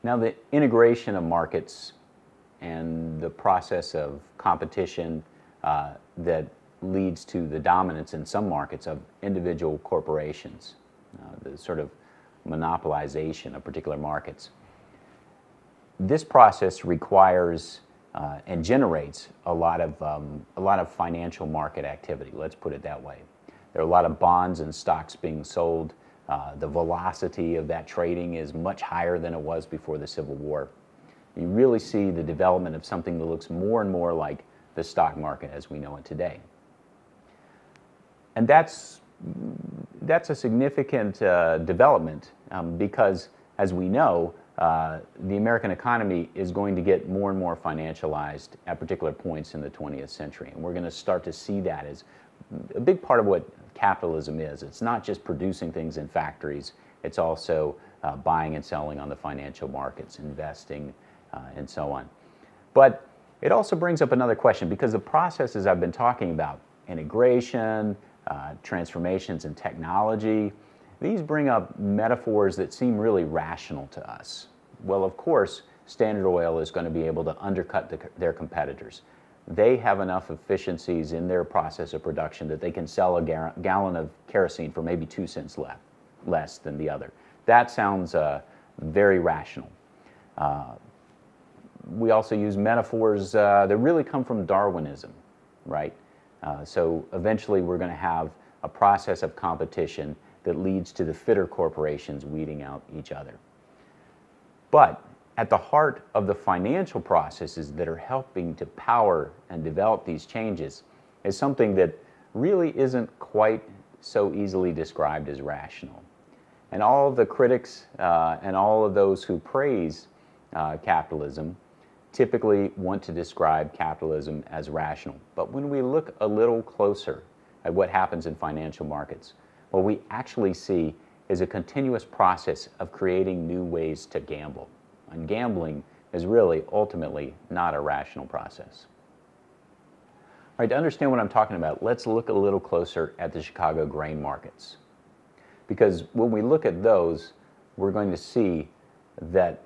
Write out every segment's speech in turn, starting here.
Now, the integration of markets and the process of competition that leads to the dominance in some markets of individual corporations, the sort of monopolization of particular markets. This process requires and generates a lot of financial market activity. Let's put it that way. There are a lot of bonds and stocks being sold. The velocity of that trading is much higher than it was before the Civil War. You really see the development of something that looks more and more like the stock market as we know it today. And that's a significant development because, as we know, the American economy is going to get more and more financialized at particular points in the 20th century. And we're going to start to see that as a big part of what capitalism is. It's not just producing things in factories, it's also buying and selling on the financial markets, investing, and so on. But it also brings up another question, because the processes I've been talking about, integration, transformations in technology, these bring up metaphors that seem really rational to us. Well, of course, Standard Oil is going to be able to undercut their competitors. They have enough efficiencies in their process of production that they can sell a gallon of kerosene for maybe 2 cents less than the other. That sounds very rational. We also use metaphors that really come from Darwinism, right? So eventually we're going to have a process of competition that leads to the fitter corporations weeding out each other. But at the heart of the financial processes that are helping to power and develop these changes is something that really isn't quite so easily described as rational. And all of the critics and all of those who praise capitalism typically want to describe capitalism as rational. But when we look a little closer at what happens in financial markets, what we actually see is a continuous process of creating new ways to gamble. And gambling is really ultimately not a rational process. All right, to understand what I'm talking about, let's look a little closer at the Chicago grain markets. Because when we look at those, we're going to see that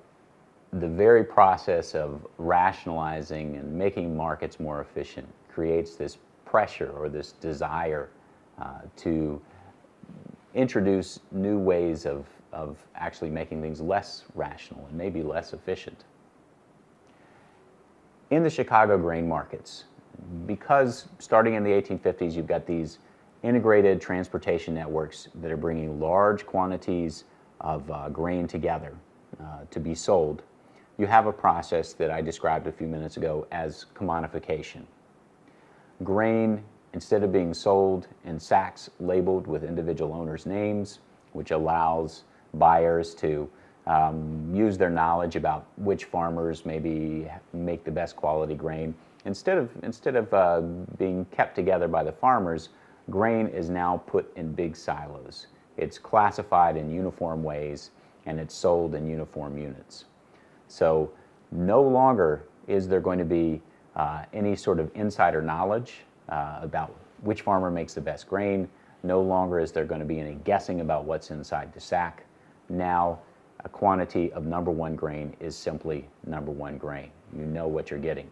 the very process of rationalizing and making markets more efficient creates this pressure or this desire to introduce new ways of actually making things less rational and maybe less efficient. In the Chicago grain markets, because starting in the 1850s, you've got these integrated transportation networks that are bringing large quantities of grain together to be sold, you have a process that I described a few minutes ago as commodification. Grain, instead of being sold in sacks labeled with individual owners' names, which allows buyers to use their knowledge about which farmers maybe make the best quality grain, instead of being kept together by the farmers, grain is now put in big silos. It's classified in uniform ways and it's sold in uniform units. So no longer is there going to be any sort of insider knowledge about which farmer makes the best grain. No longer is there going to be any guessing about what's inside the sack. Now, a quantity of number one grain is simply number one grain. You know what you're getting.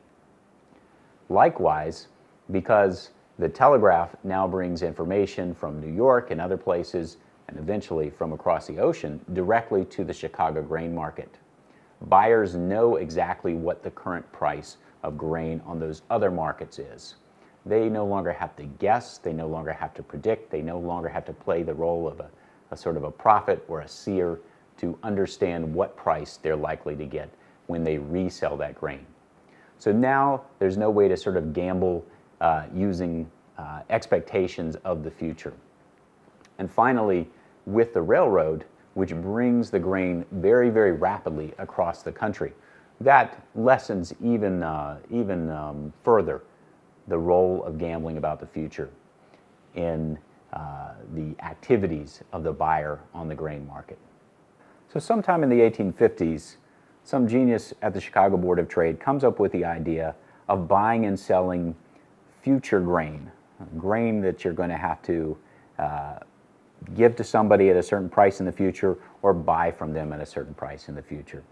Likewise, because the telegraph now brings information from New York and other places, and eventually from across the ocean, directly to the Chicago grain market. Buyers know exactly what the current price of grain on those other markets is. They no longer have to guess, they no longer have to predict, they no longer have to play the role of a sort of a prophet or a seer to understand what price they're likely to get when they resell that grain. So now there's no way to sort of gamble using expectations of the future. And finally, with the railroad, which brings the grain very, very rapidly across the country, that lessens even further the role of gambling about the future in the activities of the buyer on the grain market. So sometime in the 1850s, some genius at the Chicago Board of Trade comes up with the idea of buying and selling future grain, grain that you're going to have to give to somebody at a certain price in the future or buy from them at a certain price in the future.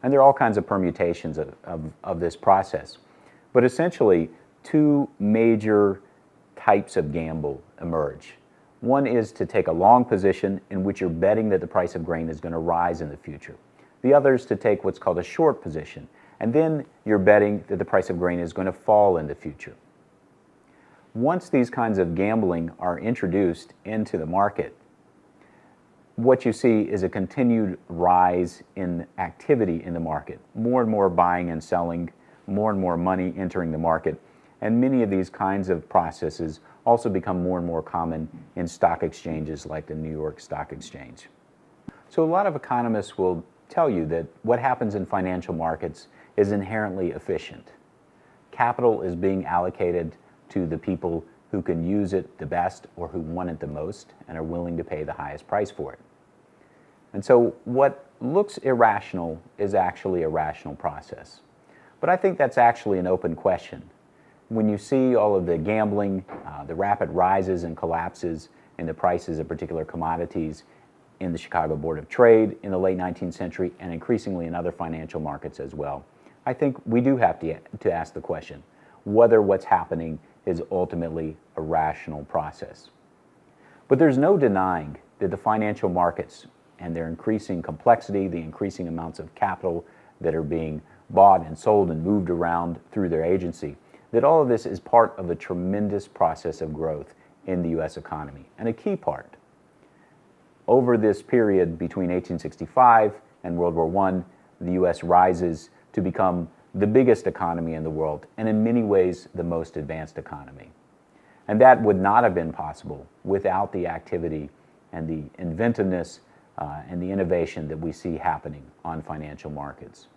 And there are all kinds of permutations of this process. But essentially, two major types of gamble emerge. One is to take a long position in which you're betting that the price of grain is going to rise in the future. The other is to take what's called a short position, and then you're betting that the price of grain is going to fall in the future. Once these kinds of gambling are introduced into the market, what you see is a continued rise in activity in the market. More and more buying and selling, more and more money entering the market, and many of these kinds of processes also become more and more common in stock exchanges like the New York Stock Exchange. So a lot of economists will tell you that what happens in financial markets is inherently efficient. Capital is being allocated to the people who can use it the best or who want it the most and are willing to pay the highest price for it. And so what looks irrational is actually a rational process. But I think that's actually an open question. When you see all of the gambling, the rapid rises and collapses in the prices of particular commodities in the Chicago Board of Trade in the late 19th century and increasingly in other financial markets as well, I think we do have to ask the question whether what's happening is ultimately a rational process. But there's no denying that the financial markets and their increasing complexity, the increasing amounts of capital that are being bought and sold and moved around through their agency, that all of this is part of a tremendous process of growth in the U.S. economy, and a key part. Over this period between 1865 and World War I, the U.S. rises to become the biggest economy in the world, and in many ways the most advanced economy. And that would not have been possible without the activity and the inventiveness and the innovation that we see happening on financial markets.